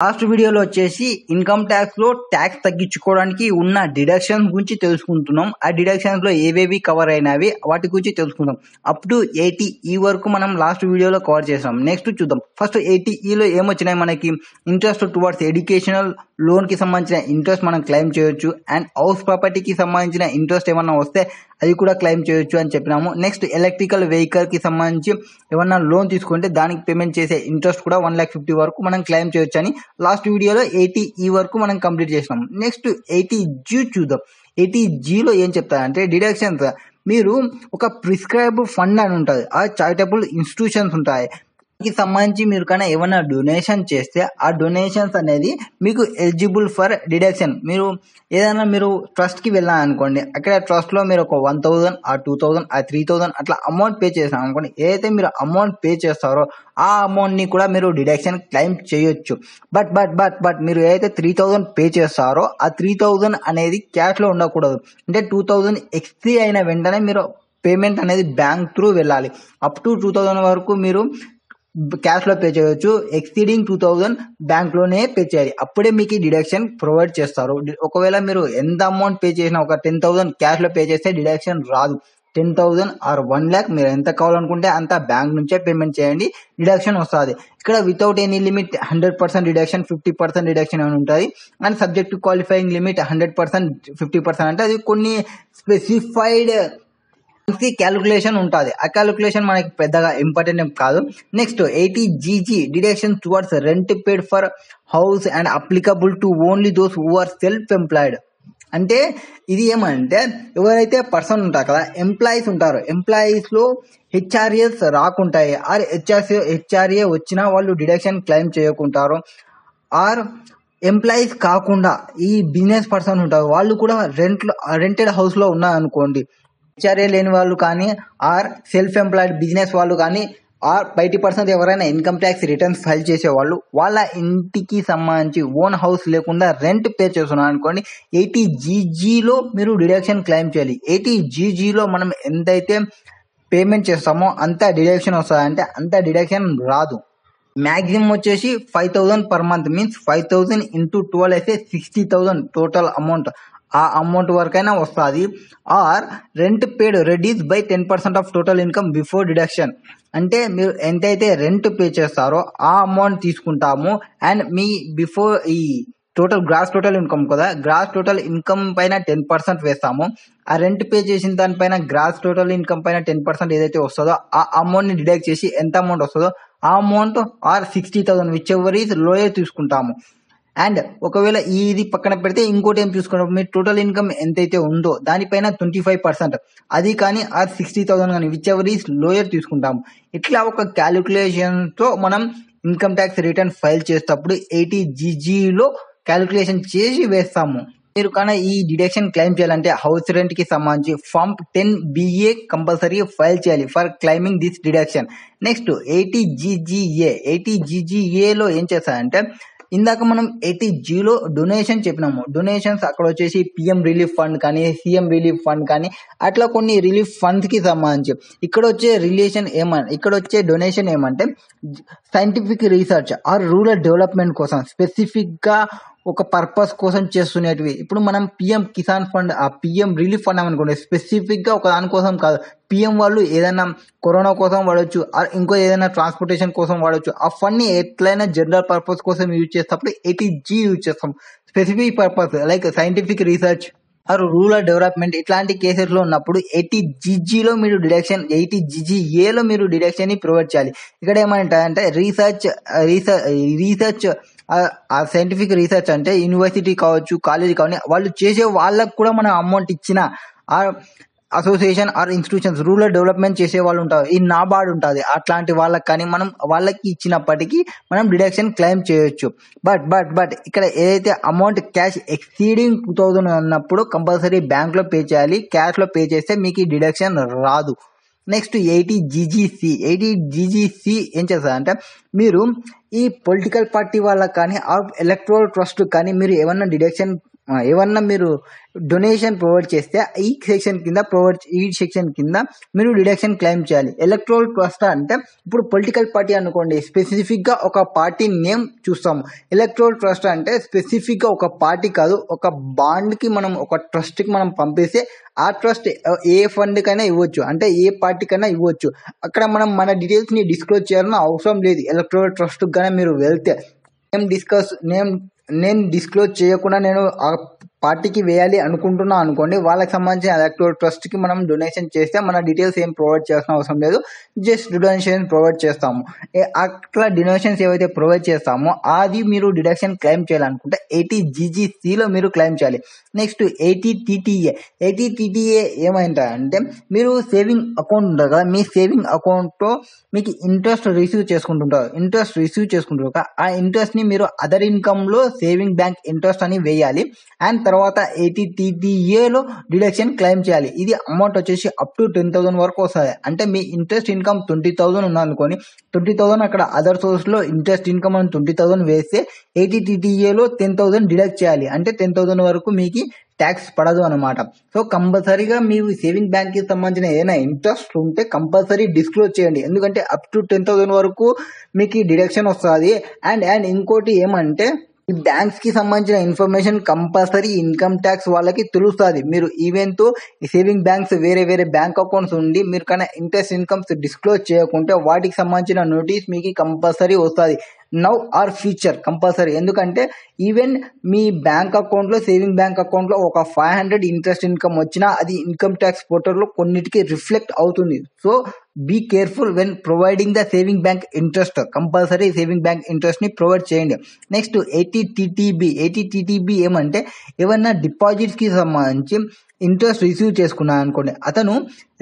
Last వీడియోలో వచ్చేసి income tax లో ట్యాక్స్ తగ్గించుకోవడానికి ఉన్న డిడక్షన్స్ గురించి తెలుసుకుంటున్నాం. ఆ డిడక్షన్స్ లో ఏవేవి కవర్ అయినవి వాటి గురించి తెలుసుకుందాం. అప్ టు 80E వరకు మనం లాస్ట్ వీడియోలో కవర్ చేసాం. నెక్స్ట్ చూద్దాం. ఫస్ట్ 80E లో ఏమొచ్చినాయి మనకి ఇంట్రెస్ట్ టువర్డ్స్ ఎడ్యుకేషనల్ లోన్ కి సంబంధించిన ఇంట్రెస్ట్ మనం క్లెయిమ్ చేయొచ్చు. అండ్ హౌస్ ప్రాపర్టీకి సంబంధించిన ఇంట్రెస్ట్ ఏమన్నా వస్తే అది కూడా క్లెయిమ్ చేయొచ్చు అని చెప్పినాము. నెక్స్ట్ ఎలక్ట్రికల్ వెహికల్ కి సంబంధించి ఏమన్నా లోన్ తీసుకుంటే దానికి పేమెంట్ చేసే ఇంట్రెస్ట్ కూడా 1,50,000 వరకు మనం క్లెయిమ్ చేయొచ్చు అని లాస్ట్ వీడియోలో 80E వరకు మనం కంప్లీట్ చేసినాం. నెక్స్ట్ 80G చూద్దాం. 80Gలో ఏం చెప్తారంటే డిడక్షన్స్ మీరు ఒక ప్రిస్క్రైబ్ ఫండ్ అని ఉంటుంది, ఆ చారిటబుల్ ఇన్స్టిట్యూషన్స్ ఉంటాయి. కి సంబంధించి మీరు కన్నా ఏమైనా డొనేషన్ చేస్తే ఆ డొనేషన్స్ అనేది మీకు ఎలిజిబుల్ ఫర్ డిడక్షన్. మీరు ఏదైనా మీరు ట్రస్ట్ కి వెళ్ళాలనుకోండి, అక్కడ ట్రస్ట్ లో మీరు ఒక 1,000 ఆ 2,000 ఆ 3,000 అట్లా అమౌంట్ పే చేసాం అనుకోండి, ఏదైతే మీరు అమౌంట్ పే చేస్తారో ఆ అమౌంట్ ని కూడా మీరు డిడక్షన్ క్లెయిమ్ చేయొచ్చు. బట్ బట్ బట్ బట్ మీరు ఏదైతే 3,000 పే చేస్తారో ఆ 3,000 అనేది క్యాష్ లో ఉండకూడదు. అంటే 2,000 ఎక్స్ట్రీ అయిన వెంటనే మీరు పేమెంట్ అనేది బ్యాంక్ త్రూ వెళ్ళాలి. అప్ టు 2,000 వరకు మీరు క్యాష్ లో పే చేయొచ్చు. ఎక్సీడింగ్ 2,000 బ్యాంక్ లోనే పే చేయాలి, అప్పుడే మీకు డిడక్షన్ ప్రొవైడ్ చేస్తారు. ఒకవేళ మీరు ఎంత అమౌంట్ పే చేసినా ఒక 10,000 క్యాష్ లో పే చేస్తే డిడక్షన్ రాదు. 10,000 ఆర్ 1,00,000 మీరు ఎంత కావాలనుకుంటే అంత బ్యాంక్ నుంచే పేమెంట్ చేయండి, డిడక్షన్ వస్తుంది. ఇక్కడ without any limit 100% deduction, 50% deduction అని ఉంటుంది. And subject to qualifying limit 100%, 50% అంటే అది కొన్ని స్పెసిఫైడ్ క్యాలిక్యులేషన్ ఉంటుంది. ఆ క్యాలిక్యులేషన్ మనకి పెద్దగా ఇంపార్టెంట్ ఏం కాదు. Next 80GG deduction towards rent paid for house and applicable to only those who are self employed. అంటే ఇది ఏమంటే ఎవరైతే పర్సన్ ఉంటారు కదా, ఎంప్లాయీస్ ఉంటారు, ఎంప్లాయీస్ లో హెచ్ఆర్ఏస్ రాకుంటాయి, ఆర్ హెచ్ఆర్ఏ వచ్చినా వాళ్ళు డిడక్షన్ క్లెయిమ్ చేయకుంటారు. ఆర్ ఎంప్లాయీస్ కాకుండా ఈ బిజినెస్ పర్సన్ ఉంటారు, వాళ్ళు కూడా రెంటెడ్ హౌస్ లో ఉన్నారనుకోండి, హెచ్ఆర్ఏ లేని వాళ్ళు కానీ ఆర్ సెల్ఫ్ ఎంప్లాయిడ్ బిజినెస్ వాళ్ళు కానీ ఆర్ బయటి పర్సన్స్ ఎవరైనా ఇన్కమ్ ట్యాక్స్ రిటర్న్స్ ఫైల్ చేసేవాళ్ళు వాళ్ళ ఇంటికి సంబంధించి ఓన్ హౌస్ లేకుండా రెంట్ పే చేస్తున్నారు అనుకోండి, 80GGలో మీరు డిడక్షన్ క్లెయిమ్ చేయాలి. 80GGలో మనం ఎంతైతే పేమెంట్ చేస్తామో అంత డిడక్షన్ వస్తుంది, అంటే అంత డిడక్షన్ రాదు. మ్యాక్సిమం వచ్చేసి 5,000 పర్ మంత్, మీన్స్ 5,000 into 12 అయితే 60,000 టోటల్ అమౌంట్. ఆ అమౌంట్ వరకైనా వస్తుంది. Or rent paid reduce by 10% of total income before deduction. అంటే మీరు ఎంతైతే రెంట్ పే చేస్తారో ఆ అమౌంట్ తీసుకుంటాము. అండ్ మీ బిఫోర్ ఈ గ్రాస్ టోటల్ ఇన్కమ్ కదా, గ్రాస్ టోటల్ ఇన్కమ్ పైన 10% వేస్తాము. ఆ రెంట్ పే చేసిన దానిపైన గ్రాస్ టోటల్ ఇన్కమ్ పైన 10% ఏదైతే వస్తుందో ఆ అమౌంట్ ని డిడక్ట్ చేసి ఎంత అమౌంట్ వస్తుందో ఆ amount are 60,000 which ever is lower తీసుకుంటాము. అండ్ ఒకవేళ ఇది పక్కన పెడితే ఇంకోటి ఏం చూసుకుంటాం, మీ టోటల్ ఇన్కమ్ ఎంతైతే ఉందో దానిపైన 25% అది కానీ ఆర్ 60,000 కానీ విచ్ ఎవర్ ఈస్ లోయర్ తీసుకుంటాము. ఇట్లా ఒక క్యాలిక్యులేషన్ తో మనం ఇన్కమ్ ట్యాక్స్ రిటర్న్ ఫైల్ చేసేటప్పుడు 80GGలో క్యాలిక్యులేషన్ చేసి వేస్తాము. మీరు కానీ ఈ డిడక్షన్ క్లెయిమ్ చేయాలంటే హౌస్ రెంట్ కి సంబంధించి ఫార్మ్ 10BA కంపల్సరీ ఫైల్ చేయాలి for claiming this deduction. Next 80GGAలో ఏం చేస్తారంటే ఇందాక మనం 80Gలో డొనేషన్ చెప్పినాము. డొనేషన్స్ అక్కడ వచ్చేసి పిఎం రిలీఫ్ ఫండ్ కానీ సీఎం రిలీఫ్ ఫండ్ కానీ అట్లా కొన్ని రిలీఫ్ ఫండ్స్ కి సంబంధించి ఇక్కడ వచ్చే డొనేషన్ ఏమంటే scientific research or rural development కోసం స్పెసిఫిక్ గా ఒక పర్పస్ కోసం చేస్తున్నవి. ఇప్పుడు మనం పిఎం కిసాన్ ఫండ్, ఆ పిఎం రిలీఫ్ ఫండ్ అనుకోండి, స్పెసిఫిక్ గా ఒక దానికోసం కాదు. పిఎం వాళ్ళు ఏదైనా కరోనా కోసం వాడచ్చు, ఇంకో ఏదైనా ట్రాన్స్పోర్టేషన్ కోసం వాడచ్చు. ఆ ఫండ్ ని ఎట్లయినా జనరల్ పర్పస్ కోసం యూజ్ చేసేటప్పుడు 80G యూజ్ చేస్తాం. Specific purpose like scientific research or rural development ఇట్లాంటి కేసెస్ లో ఉన్నప్పుడు 80GGలో మీరు డిడక్షన్, 80GGAలో మీరు డిడక్షన్ ని ప్రొవైడ్ చేయాలి. ఇక్కడ ఏమంటారంటే రీసెర్చ్ ఆ సైంటిఫిక్ రీసెర్చ్ అంటే యూనివర్సిటీ కావచ్చు, కాలేజీ కావచ్చు, వాళ్ళు చేసే వాళ్ళకు కూడా మనం అమౌంట్ ఇచ్చిన ఆ association or institutions rural development చేసే వాళ్ళు ఉంటారు, ఈ నాబార్డ్ ఉంటుంది, అట్లాంటి వాళ్ళకి కానీ మనం వాళ్ళకి ఇచ్చినప్పటికీ మనం డిడక్షన్ క్లెయిమ్ చేయొచ్చు. బట్ ఇక్కడ ఏదైతే అమౌంట్ క్యాష్ ఎక్సీడింగ్ 2,000 అన్నప్పుడు కంపల్సరీ బ్యాంక్ లో పే చేయాలి. క్యాష్ లో పే చేస్తే మీకు ఈ డిడక్షన్ రాదు. నెక్స్ట్ 80GGC ఏం చేస్తారంటే మీరు ఈ పొలిటికల్ పార్టీ వాళ్ళకి కానీ ఎలక్ట్రల్ ట్రస్ట్ కానీ మీరు ఏమన్నా డిడక్షన్ ఏమన్నా మీరు డొనేషన్ ప్రొవైడ్ చేస్తే ఈ సెక్షన్ కింద మీరు డిడక్షన్ క్లెయిమ్ చేయాలి. ఎలక్టోరల్ ట్రస్ట్ అంటే ఇప్పుడు పొలిటికల్ పార్టీ అనుకోండి, స్పెసిఫిక్ గా ఒక పార్టీ నేమ్ చూస్తాము. ఎలక్టోరల్ ట్రస్ట్ అంటే స్పెసిఫిక్ గా ఒక పార్టీ కాదు, ఒక బాండ్ కి మనం ఒక ట్రస్ట్ కి మనం పంపిస్తే ఆ ట్రస్ట్ ఏ ఫండ్ కైనా ఇవ్వచ్చు, అంటే ఏ పార్టీ కైనా ఇవ్వచ్చు. అక్కడ మనం మన డీటెయిల్స్ ని డిస్క్లోజ్ చేయాలని అవసరం లేదు. ఎలక్టోరల్ ట్రస్ట్ గానే మీరు వెళ్తే నేను డిస్క్లోజ్ చేయకుండా నేను ఆ పార్టీకి వేయాలి అనుకుంటున్నా అనుకోండి, వాళ్ళకి సంబంధించిన ఎలక్టోరల్ ట్రస్ట్ కి మనం డొనేషన్ చేస్తే మన డీటెయిల్స్ ఏం ప్రొవైడ్ చేయాల్సిన అవసరం లేదు, జస్ట్ డొనేషన్ ప్రొవైడ్ చేస్తాము. అట్లా డొనేషన్స్ ఏవైతే ప్రొవైడ్ చేస్తామో అది మీరు డిడక్షన్ క్లెయిమ్ చేయాలనుకుంటే 80GGCలో మీరు క్లెయిమ్ చేయాలి. నెక్స్ట్ 80TTA ఏమైందంటే మీరు సేవింగ్ అకౌంట్ ఉంటుంది కదా, మీ సేవింగ్ అకౌంట్లో మీకు ఇంట్రెస్ట్ రిసీవ్ చేసుకుంటుంటారు. ఆ ఇంట్రెస్ట్ ని మీరు అదర్ ఇన్కమ్ లో సేవింగ్ బ్యాంక్ ఇంట్రెస్ట్ అని వేయాలి. అండ్ తర్వాత 80TTA డిడక్షన్ క్లెయిమ్ చేయాలి. ఇది అమౌంట్ వచ్చేసి అప్ టు 10,000 వరకు వస్తుంది. అంటే మీ ఇంట్రెస్ట్ ఇన్కమ్ 20,000 ఉందనుకోని 20,000 అక్కడ అదర్ సోర్స్ లో ఇంట్రెస్ట్ ఇన్కమ్ అని 20,000 వేస్తే 80TTA 10,000 డిడక్ట్ చేయాలి. అంటే 10,000 వరకు మీకు ట్యాక్స్ పడదు అనమాట. సో కంపల్సరీగా మీ సేవింగ్ బ్యాంక్ కి సంబంధించిన ఏదైనా ఇంట్రెస్ట్ ఉంటే కంపల్సరీ డిస్క్లోజ్ చేయండి, ఎందుకంటే అప్ టు 10,000 వరకు మీకు డిడక్షన్ వస్తుంది. అండ్ ఇంకోటి ఏమంటే ఈ బ్యాంక్స్ కి సంబంధించిన ఇన్ఫర్మేషన్ కంపల్సరీ ఇన్కమ్ ట్యాక్స్ వాళ్ళకి తెలుస్తుంది. మీరు ఈవెన్ తో సేవింగ్ బ్యాంక్స్ వేరే బ్యాంక్ అకౌంట్స్ ఉండి మీరు కానీ ఇంట్రెస్ట్ ఇన్కమ్స్ డిస్క్లోజ్ చేయకుంటే వాటికి సంబంధించిన నోటీస్ మీకు కంపల్సరీ వస్తుంది. నౌ ఆర్ ఫ్యూచర్ కంపల్సరీ, ఎందుకంటే ఈవెన్ మీ బ్యాంక్ అకౌంట్ లో సేవింగ్ బ్యాంక్ అకౌంట్ లో ఒక 500 ఇంట్రెస్ట్ ఇన్కమ్ వచ్చినా అది ఇన్కమ్ ట్యాక్స్ పోర్టల్ లో కొన్నిటికి రిఫ్లెక్ట్ అవుతుంది. So be careful when providing the saving bank interest. Compulsory saving bank interest ని ప్రొవైడ్ చేయండి. నెక్స్ట్ 80TTB ఏమంటే ఏమన్నా డిపాజిట్స్ కి సంబంధించి ఇంట్రెస్ట్ రిసీవ్ చేసుకున్నా అనుకోండి, అతను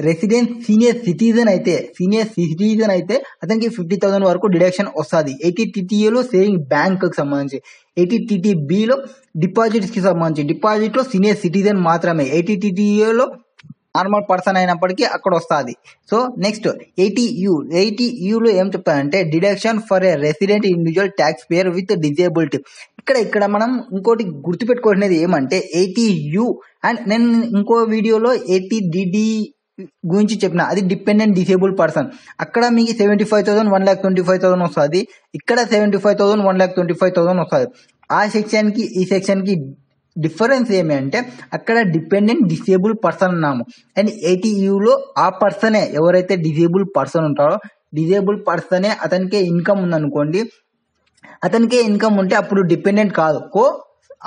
రెసిడెంట్ సీనియర్ సిటిజన్ అయితే అతనికి 50,000 వరకు డిడక్షన్ వస్తుంది. 80TTA సేవింగ్ బ్యాంక్ కి సంబంధించి, 80TTBలో డిపాజిట్స్ కి సంబంధించి, డిపాజిట్ లో సీనియర్ సిటిజన్ మాత్రమే, 80TTA నార్మల్ పర్సన్ అయినప్పటికీ అక్కడ వస్తుంది. సో నెక్స్ట్ 80Uలో ఏం చెప్తానంటే deduction for a resident individual tax payer with disability. ఇక్కడ మనం ఇంకోటి గుర్తుపెట్టుకోవాల్సినది ఏమంటే 80U అండ్ నేను ఇంకో వీడియోలో 80DD గురించి చెప్పిన, అది డిపెండెంట్ డిసేబుల్ పర్సన్. అక్కడ మీకు 75,000 1,25,000 వస్తుంది, ఇక్కడ 75,000 1,25,000 వస్తుంది. ఆ సెక్షన్ కి ఈ సెక్షన్ కి డిఫరెన్స్ ఏమి అంటే అక్కడ డిపెండెంట్ డిసేబుల్ పర్సన్ అన్నాము. అండ్ 80Uలో ఆ పర్సనే ఎవరైతే డిసేబుల్ పర్సన్ ఉంటారో డిసేబుల్ పర్సనే అతనికే ఇన్కమ్ ఉందనుకోండి, అతనికే ఇన్కమ్ ఉంటే అప్పుడు డిపెండెంట్ కాదు.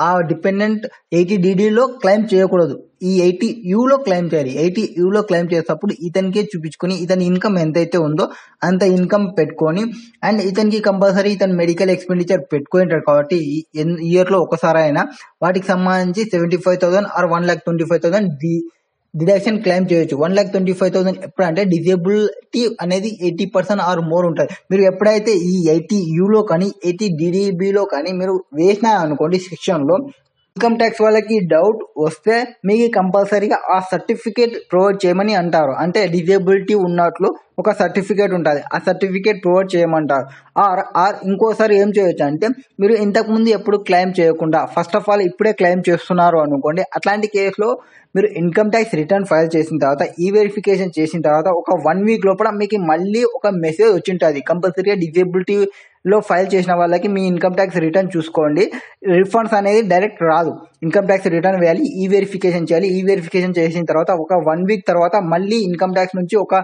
ఆ డిపెండెంట్ 80DDలో క్లెయిమ్ చేయకూడదు, ఈ 80Uలో క్లెయిమ్ చేయాలి. 80Uలో క్లెయిమ్ చేసేటప్పుడు ఇతనికే చూపించుకొని ఇతని ఇన్కమ్ ఎంతైతే ఉందో అంత ఇన్కమ్ పెట్టుకొని, అండ్ ఇతనికి కంపల్సరీ ఇతను మెడికల్ ఎక్స్పెండిచర్ పెట్టుకుంటాడు కాబట్టి ఇయర్ లో ఒకసారి అయినా వాటికి సంబంధించి 75,000 ఆర్ 1,25,000 డిడక్షన్ క్లెయిమ్ చేయొచ్చు. 1,25,000 ఎప్పుడంటే డిజేబిలిటీ అనేది 80% ఆర్ మోర్ ఉంటుంది. మీరు ఎప్పుడైతే ఈ 80Uలో కానీ 80DDBలో కానీ మీరు వేసినా అనుకోండి సెక్షన్ లో, ఇన్కమ్ ట్యాక్స్ వాళ్ళకి డౌట్ వస్తే మీకు కంపల్సరీగా ఆ సర్టిఫికేట్ ప్రొవైడ్ చేయమని అంటారు. అంటే డిజేబిలిటీ ఉన్నట్లు ఒక సర్టిఫికేట్ ఉంటుంది, ఆ సర్టిఫికేట్ ప్రొవైడ్ చేయమంటారు. ఆర్ ఇంకోసారి ఏం చేయొచ్చు అంటే మీరు ఇంతకు ముందు ఎప్పుడు క్లెయిమ్ చేయకుండా ఫస్ట్ ఆఫ్ ఆల్ ఇప్పుడే క్లెయిమ్ చేస్తున్నారు అనుకోండి, అట్లాంటి కేసులో మీరు ఇన్కమ్ ట్యాక్స్ రిటర్న్ ఫైల్ చేసిన తర్వాత ఈ వెరిఫికేషన్ చేసిన తర్వాత ఒక 1 వీక్ లోపల మీకు మళ్ళీ ఒక మెసేజ్ వచ్చింటుంది. కంపల్సరీగా డిజేబిలిటీలో ఫైల్ చేసిన వాళ్ళకి మీ ఇన్కమ్ ట్యాక్స్ రిటర్న్ చూసుకోండి, రిఫండ్స్ అనేది డైరెక్ట్ రాదు, ఇన్కమ్ ట్యాక్స్ రిటర్న్ వేయాలి, ఈ వెరిఫికేషన్ చేయాలి. ఈ వెరిఫికేషన్ చేసిన తర్వాత ఒక 1 వీక్ తర్వాత మళ్ళీ ఇన్కమ్ ట్యాక్స్ నుంచి ఒక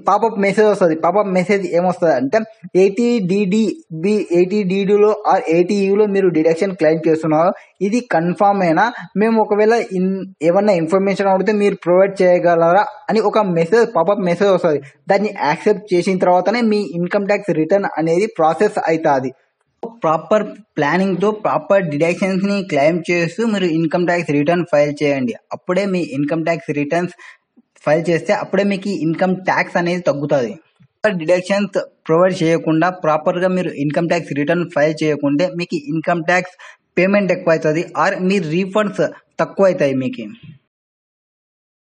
పాపప్ మెసేజ్ వస్తుంది. పాపప్ మెసేజ్ ఏమొస్తుంది అంటే 80DDలో ఆర్ 80Uలో మీరు డిడక్షన్ క్లెయిమ్ చేస్తున్నారు, ఇది కన్ఫామ్ అయినా, మేము ఒకవేళ ఏమన్నా ఇన్ఫర్మేషన్ అడిగితే మీరు ప్రొవైడ్ చేయగలరా అని ఒక మెసేజ్ పాపప్ మెసేజ్ వస్తుంది. దాన్ని యాక్సెప్ట్ చేసిన తర్వాతనే మీ ఇన్కమ్ ట్యాక్స్ రిటర్న్ అనేది ప్రాసెస్ అవుతుంది. ప్రాపర్ ప్లానింగ్ తో ప్రాపర్ డిడక్షన్స్ ని క్లెయిమ్ చేస్తూ మీరు ఇన్కమ్ ట్యాక్స్ రిటర్న్ ఫైల్ చేయండి. అప్పుడే మీ ఇన్కమ్ ట్యాక్స్ రిటర్న్స్ ఫైల్ చేస్తే అప్పుడే మీకు ఇన్కమ్ ట్యాక్స్ అనేది తగ్గుతుంది. డిడక్షన్స్ ప్రొవైడ్ చేయకుండా ప్రాపర్ గా మీరు ఇన్కమ్ ట్యాక్స్ రిటర్న్ ఫైల్ చేయకుంటే మీకు ఇన్కమ్ ట్యాక్స్ పేమెంట్ ఎక్కువ అవుతుంది ఆర్ మీ రీఫండ్స్ తక్కువ అవుతాయి మీకు.